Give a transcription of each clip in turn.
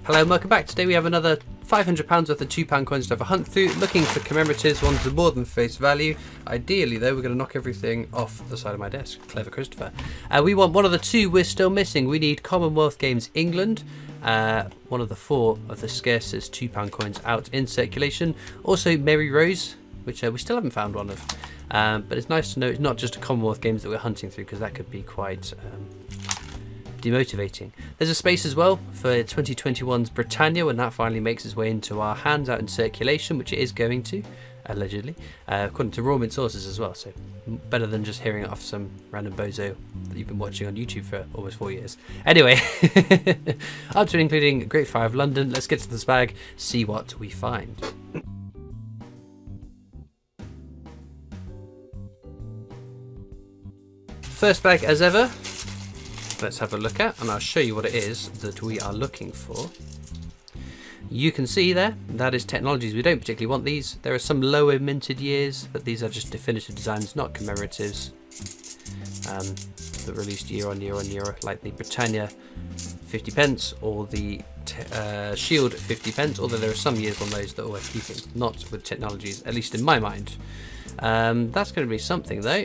Hello and welcome back. Today we have another £500 worth of £2 coins to have a hunt through, looking for commemoratives, ones with more than face value. Ideally though, we're going to knock everything off the side of my desk. Clever Christopher. We want one of the two we're still missing. We need Commonwealth Games England, one of the four of the scarcest £2 coins out in circulation. Also Mary Rose, which we still haven't found one of. But it's nice to know it's not just a Commonwealth Games that we're hunting through, because that could be quite demotivating. There's a space as well for 2021's Britannia when that finally makes its way into our hands out in circulation, which it is going to, allegedly, according to raw mint sources as well. So better than just hearing it off some random bozo that you've been watching on YouTube for almost 4 years. Anyway, up to and including Great Fire of London. Let's get to this bag, see what we find. First bag as ever. Let's have a look at, and I'll show you what it is that we are looking for. You can see there, that is technologies. We don't particularly want these. There are some lower minted years, but these are just definitive designs, not commemoratives, that released year on year on year, like the Britannia 50p or the Shield 50p, although there are some years on those that are worth keeping, not with technologies, at least in my mind. That's going to be something though.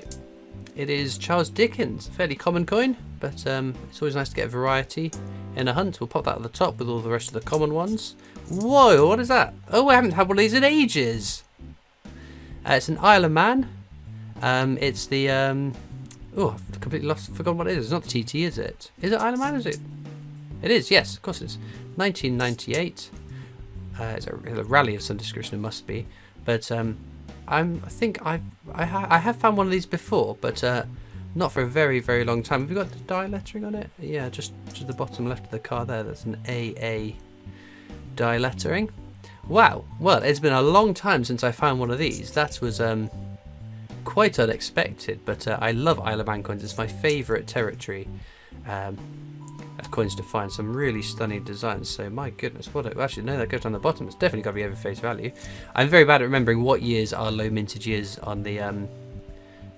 It is Charles Dickens, fairly common coin, but it's always nice to get a variety in a hunt. We'll pop that at the top with all the rest of the common ones. Whoa, what is that? Oh, I haven't had one of these in ages. It's an Isle of Man. It's the, oh, I've completely forgotten what it is. It's not the TT, is it? Is it Isle of Man, is it? It is, yes, of course it is. 1998. It's a rally of some description, it must be. But I think I have found one of these before, but not for a very, very long time. Have you got the die lettering on it? Yeah, just to the bottom left of the card there. That's an AA die lettering. Wow. Well, it's been a long time since I found one of these. That was quite unexpected, but I love Isle of Man coins. It's my favourite territory of coins to find. Some really stunning designs. So my goodness, what actually no, that goes down the bottom. It's definitely got to be over face value. I'm very bad at remembering what years are low mintage years on the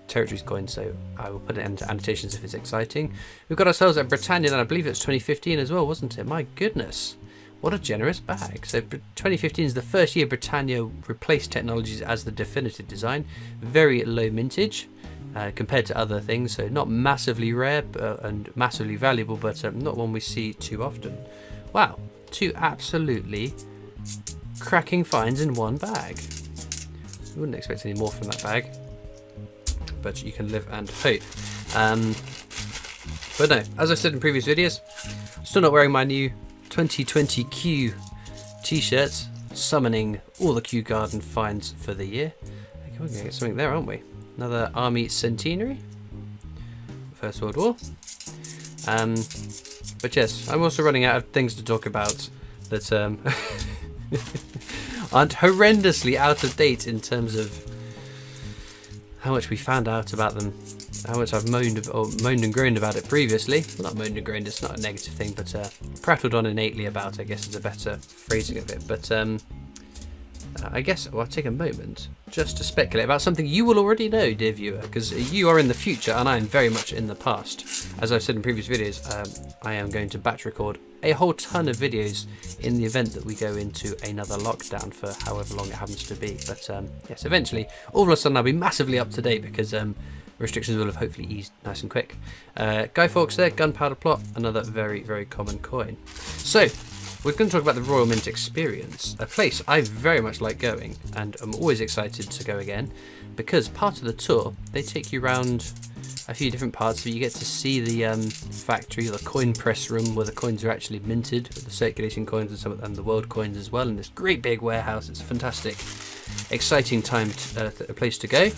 territories coin, so I will put it into annotations if it's exciting. We've got ourselves a Britannia, and I believe it's 2015 as well, wasn't it? My goodness, what a generous bag. So 2015 is the first year Britannia replaced technologies as the definitive design. Very low mintage compared to other things, so not massively rare and massively valuable, but not one we see too often. Wow, two absolutely cracking finds in one bag. I wouldn't expect any more from that bag, but you can live and hope. But no, as I said in previous videos, still not wearing my new 2020 Q t-shirts, summoning all the Q Garden finds for the year. Okay, we're going to get something there, aren't we? Another Army Centenary, First World War. But yes, I'm also running out of things to talk about that aren't horrendously out of date in terms of how much we found out about them, how much I've moaned and groaned about it previously. Well, not moaned and groaned, it's not a negative thing, but prattled on innately about, I guess is a better phrasing of it. But I guess I'll take a moment just to speculate about something you will already know, dear viewer, because you are in the future and I am very much in the past. As I've said in previous videos, I am going to batch record a whole ton of videos in the event that we go into another lockdown for however long it happens to be. But yes, eventually, all of a sudden I'll be massively up to date because restrictions will have hopefully eased nice and quick. Guy Fawkes there, Gunpowder Plot, another very, very common coin. So, we're going to talk about the Royal Mint Experience, a place I very much like going, and I'm always excited to go again, because part of the tour, they take you around a few different parts, so you get to see the factory, the coin press room, where the coins are actually minted, with the circulating coins and some of them, the world coins as well, in this great big warehouse. It's a fantastic, exciting time, a place to go.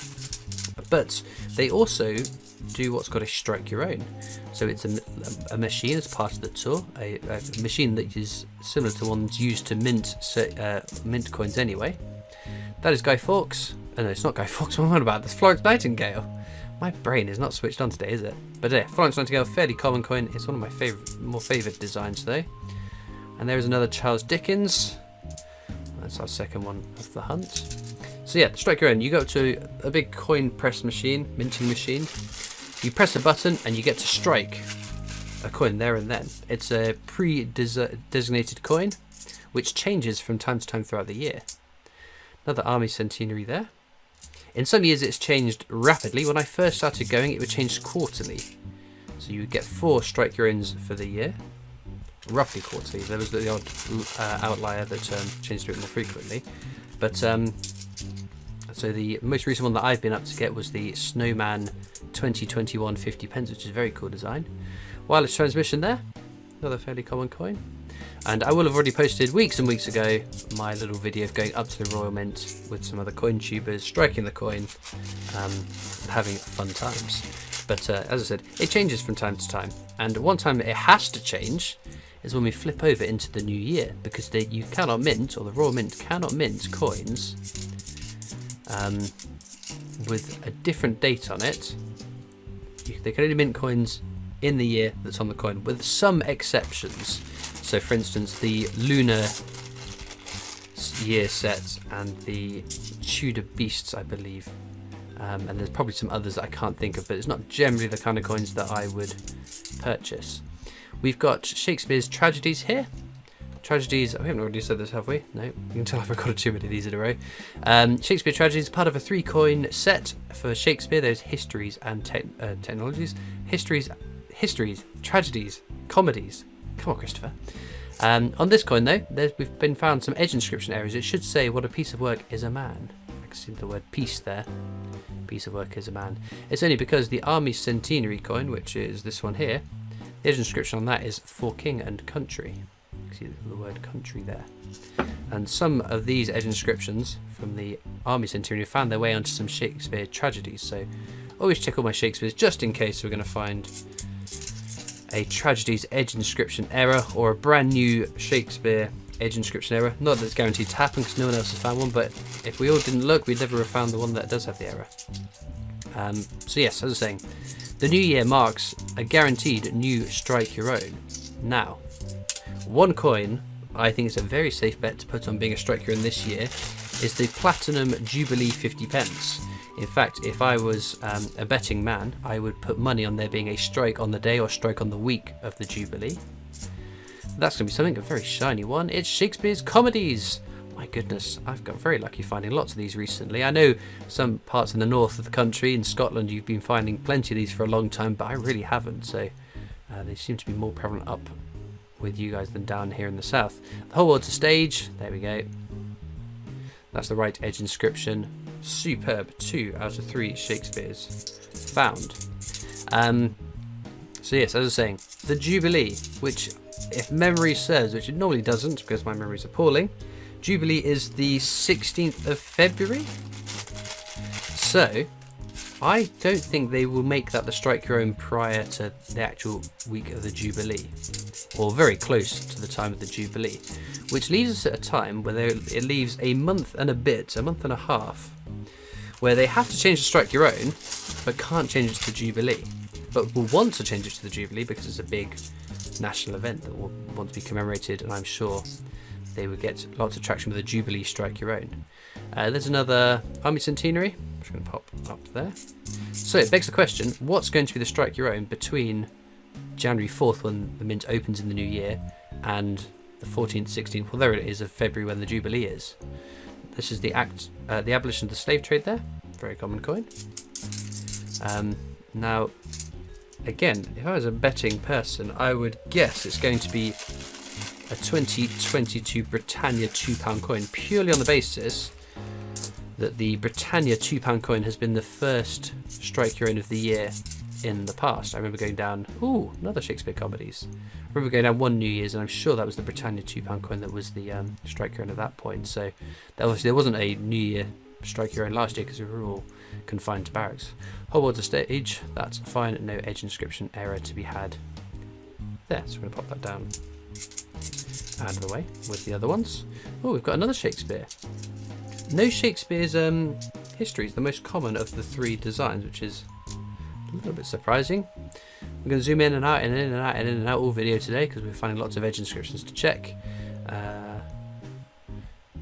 But they also do what's called a strike your own. So it's a machine as part of the tour, a machine that is similar to ones used to mint coins anyway. That is Guy Fawkes. Oh, no, it's not Guy Fawkes. What am I on about? That's Florence Nightingale. My brain is not switched on today, is it? But yeah, Florence Nightingale, fairly common coin. It's one of my more favourite designs though. And there is another Charles Dickens. That's our second one of the hunt. So yeah, strike your own. You go to a big coin press machine, minting machine. You press a button and you get to strike a coin there and then. It's a pre-designated coin, which changes from time to time throughout the year. Another army centenary there. In some years it's changed rapidly. When I first started going, it would change quarterly. So you would get 4 strike your owns for the year, roughly quarterly. There was the odd outlier that changed a bit more frequently. But so the most recent one that I've been up to get was the Snowman 2021 50 pence, which is a very cool design. Wireless transmission there, another fairly common coin. And I will have already posted weeks and weeks ago my little video of going up to the Royal Mint with some other coin tubers, striking the coin, having fun times. But as I said, it changes from time to time. And one time that it has to change is when we flip over into the new year, because you cannot mint, or the Royal Mint cannot mint coins with a different date on it. They can only mint coins in the year that's on the coin, with some exceptions. So for instance, the lunar year set and the Tudor beasts, I believe, and there's probably some others that I can't think of, but it's not generally the kind of coins that I would purchase. We've got Shakespeare's tragedies here. Tragedies, we haven't already said this, have we? No, you can tell I've recorded too many of these in a row. Shakespeare tragedies, part of a 3-coin set for Shakespeare. There's histories and technologies. Histories, tragedies, comedies. Come on, Christopher. On this coin, though, we've been found some edge inscription errors. It should say, "What a piece of work is a man." I can see the word piece there. Piece of work is a man. It's only because the Army Centenary coin, which is this one here, the edge inscription on that is "For King and Country." You can see the word country there. And some of these edge inscriptions from the Army Centenary found their way onto some Shakespeare tragedies. So always check all my Shakespeares just in case we're going to find a tragedy's edge inscription error or a brand new Shakespeare edge inscription error. Not that it's guaranteed to happen because no one else has found one, but if we all didn't look, we'd never have found the one that does have the error. So yes, as I was saying, the new year marks a guaranteed new strike your own. Now, one coin I think is a very safe bet to put on being a strike your own this year is the Platinum Jubilee 50 pence. In fact, if I was a betting man, I would put money on there being a strike on the day or strike on the week of the Jubilee. That's going to be something, a very shiny one. It's Shakespeare's comedies. My goodness, I've got very lucky finding lots of these recently. I know some parts in the north of the country, in Scotland, you've been finding plenty of these for a long time, but I really haven't. So they seem to be more prevalent up with you guys than down here in the south. The whole world's a stage. There we go. That's the right edge inscription. Superb. 2 out of 3 Shakespeare's found. So yes, as I was saying, the Jubilee, which if memory serves, which it normally doesn't because my memory's appalling, Jubilee is the 16th of February. So I don't think they will make that the strike your own prior to the actual week of the Jubilee, or very close to the time of the Jubilee, which leaves us at a time where it leaves a month and a bit, a month and a half, where they have to change the strike your own, but can't change it to the Jubilee, but will want to change it to the Jubilee because it's a big national event that will want to be commemorated, and I'm sure they would get lots of traction with the Jubilee strike your own. There's another Army Centenary. I'm just going to pop up there. So it begs the question, what's going to be the strike your own between January 4th when the mint opens in the new year and the 14th, 16th, well there it is, of February when the Jubilee is. This is the abolition of the slave trade there. Very common coin. Now, again, if I was a betting person, I would guess it's going to be a 2022 Britannia £2 coin, purely on the basis that the Britannia £2 coin has been the first strike your own of the year in the past. I remember going down, another Shakespeare comedies. I remember going down one New Year's, and I'm sure that was the Britannia £2 coin that was the strike your own at that point. So obviously there wasn't a New Year strike your own last year because we were all confined to barracks. Whole world's a stage. That's fine. No edge inscription error to be had there. So we're going to pop that down out of the way with the other ones. Oh, we've got another Shakespeare. No Shakespeare's history is the most common of the 3 designs, which is a little bit surprising. We're going to zoom in and out and in and out and in and out all video today because we're finding lots of edge inscriptions to check.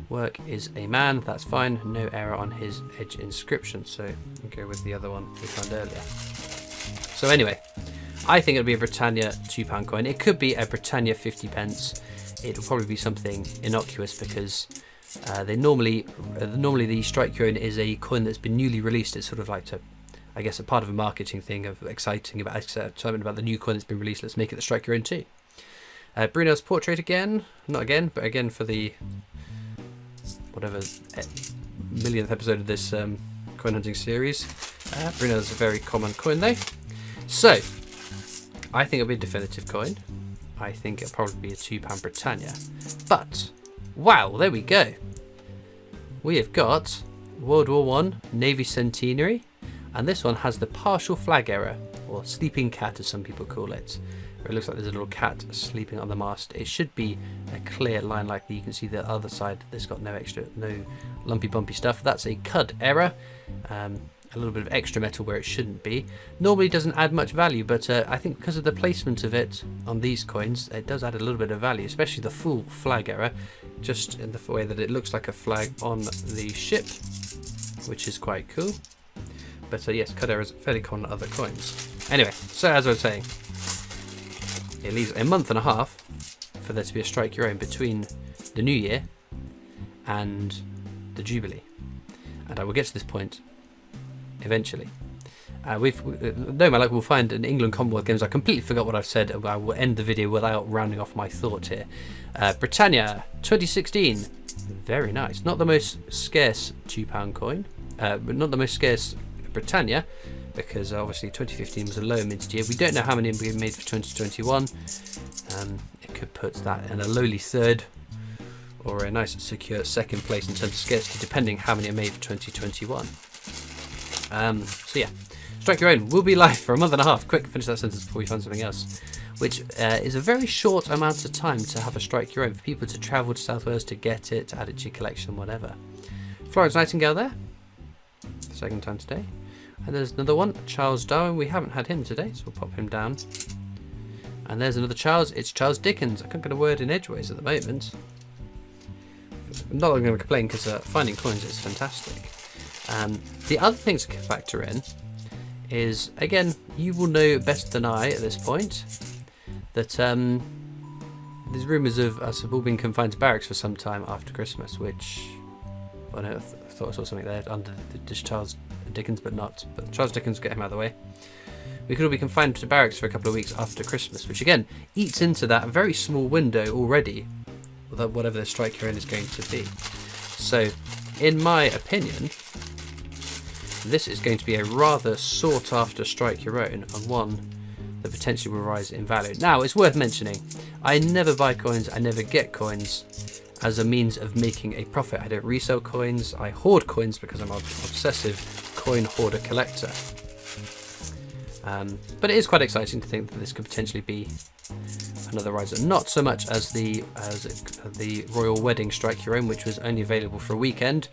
Work is a man, that's fine. No error on his edge inscription, so we'll go with the other one we found earlier. So anyway, I think it'll be a Britannia £2 coin. It could be a Britannia 50 pence. It'll probably be something innocuous because normally the Strike Your Own is a coin that's been newly released. It's sort of like I guess a part of a marketing thing of excitement about the new coin that's been released. Let's make it the Strike Your Own too. Brunel's portrait again, not again, but again for the whatever millionth episode of this coin hunting series. Brunel's a very common coin though. So I think it'll be a definitive coin. I think it'll probably be a £2 Britannia. But wow, there we go. We have got World War One Navy Centenary, and this one has the partial flag error, or sleeping cat as some people call it. Where it looks like there's a little cat sleeping on the mast. It should be a clear line like that. You can see the other side, there's got no lumpy bumpy stuff. That's a cud error. A little bit of extra metal where it shouldn't be. Normally doesn't add much value, but I think because of the placement of it on these coins, it does add a little bit of value, especially the full flag error, just in the way that it looks like a flag on the ship, which is quite cool. But yes, cud error is fairly common on other coins. Anyway, so as I was saying, it leaves a month and a half for there to be a Strike Your Own between the New Year and the Jubilee. And I will get to this point eventually. No, my luck, we'll find an England Commonwealth Games. I completely forgot what I've said. I will end the video without rounding off my thought here. Britannia 2016, very nice. Not the most scarce £2 coin, but not the most scarce Britannia, because obviously 2015 was a low minted year. We don't know how many we made for 2021. It could put that in a lowly third or a nice secure second place in terms of scarcity, depending how many are made for 2021. So yeah, Strike Your Own will be live for a month and a half. Quick, finish that sentence before we find something else. Which is a very short amount of time to have a Strike Your Own, for people to travel to South Wales to get it, to add it to your collection, whatever. Florence Nightingale there, second time today. And there's another one, Charles Darwin. We haven't had him today, so we'll pop him down. And there's another Charles. It's Charles Dickens. I can't get a word in edgeways at the moment. I'm not going to complain because finding coins is fantastic. The other things to factor in is, again, you will know better than I at this point that there's rumours of us have all been confined to barracks for some time after Christmas, which, well, no, I thought I saw something there under the Charles Dickens, but not. But Charles Dickens, get him out of the way. We could all be confined to barracks for a couple of weeks after Christmas, which again eats into that very small window already, whatever the Strike Your Own is going to be. So, in my opinion, this is going to be a rather sought after Strike Your Own, and one that potentially will rise in value. Now, it's worth mentioning, I never buy coins, I never get coins as a means of making a profit. I don't resell coins, I hoard coins because I'm an obsessive coin hoarder collector. But it is quite exciting to think that this could potentially be another riser. Not so much as the Royal Wedding Strike Your Own, which was only available for a weekend,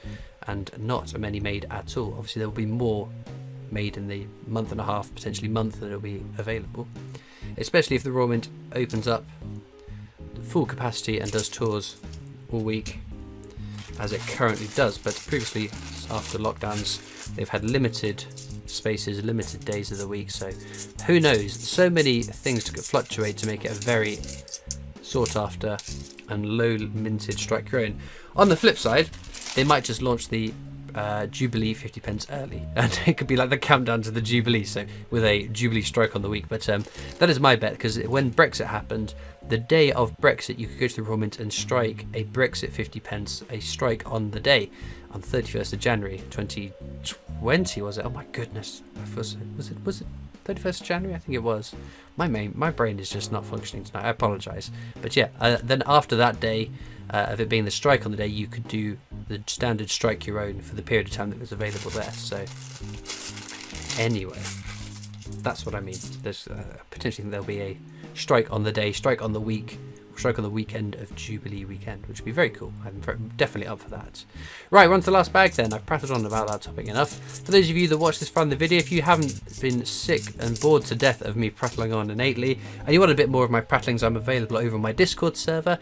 and not many made at all. Obviously there will be more made in the month and a half, potentially month, that will be available, especially if the Royal Mint opens up full capacity and does tours all week as it currently does. But previously, after lockdowns, they've had limited spaces, limited days of the week, so who knows, so many things to fluctuate to make it a very sought after and low minted Strike Your Own. On the flip side, they might just launch the Jubilee 50 pence early, and it could be like the countdown to the Jubilee, so with a Jubilee strike on the week. But that is my bet, because when Brexit happened, the day of Brexit, you could go to the Royal Mint and strike a Brexit 50 pence, a strike on the day, on 31st of January 2020, was it? Oh my goodness, was it 31st of January? I think it was. My brain is just not functioning tonight, I apologise. But yeah, then after that day, of it being the strike on the day, you could do the standard Strike Your Own for the period of time that was available there. So anyway, that's what I mean. There's potentially there'll be a strike on the day, strike on the week, strike on the weekend of Jubilee weekend, which would be very cool. I'm definitely up for that. Right, we're on to the last bag then. I've prattled on about that topic enough. For those of you that watch this from the video, if you haven't been sick and bored to death of me prattling on innately, and you want a bit more of my prattlings, I'm available over on my Discord server.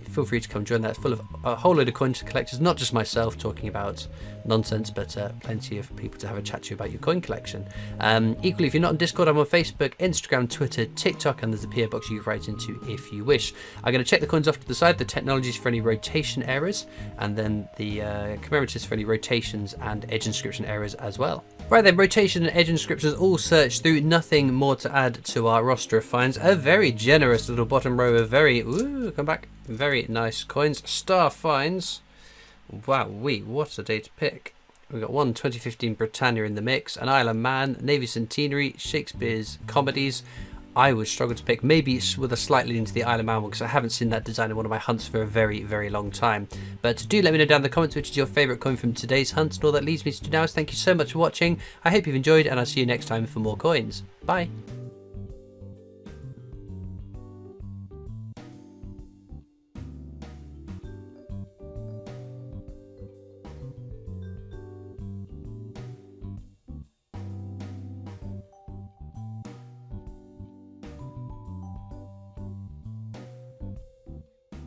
Feel free to come join that. It's full of a whole load of coin collectors, not just myself talking about nonsense, but plenty of people to have a chat to about your coin collection. Equally, if you're not on Discord, I'm on Facebook, Instagram, Twitter, TikTok, and there's a PO box you can write into if you wish. I'm going to check the coins off to the side, the technologies for any rotation errors, and then the commemoratives for any rotations and edge inscription errors as well. Right then, rotation and edge inscriptions all searched through. Nothing more to add to our roster of finds. A very generous little bottom row of very nice coins. Star finds. Wow, what a day to pick. We've got one 2015 Britannia in the mix, an Isle of Man, Navy Centenary, Shakespeare's Comedies. I would struggle to pick, maybe with a slightly into the Isle of Man one, because I haven't seen that design in one of my hunts for a very, very long time. But do let me know down in the comments which is your favourite coin from today's hunt, and all that leads me to do now is thank you so much for watching. I hope you've enjoyed, and I'll see you next time for more coins. Bye!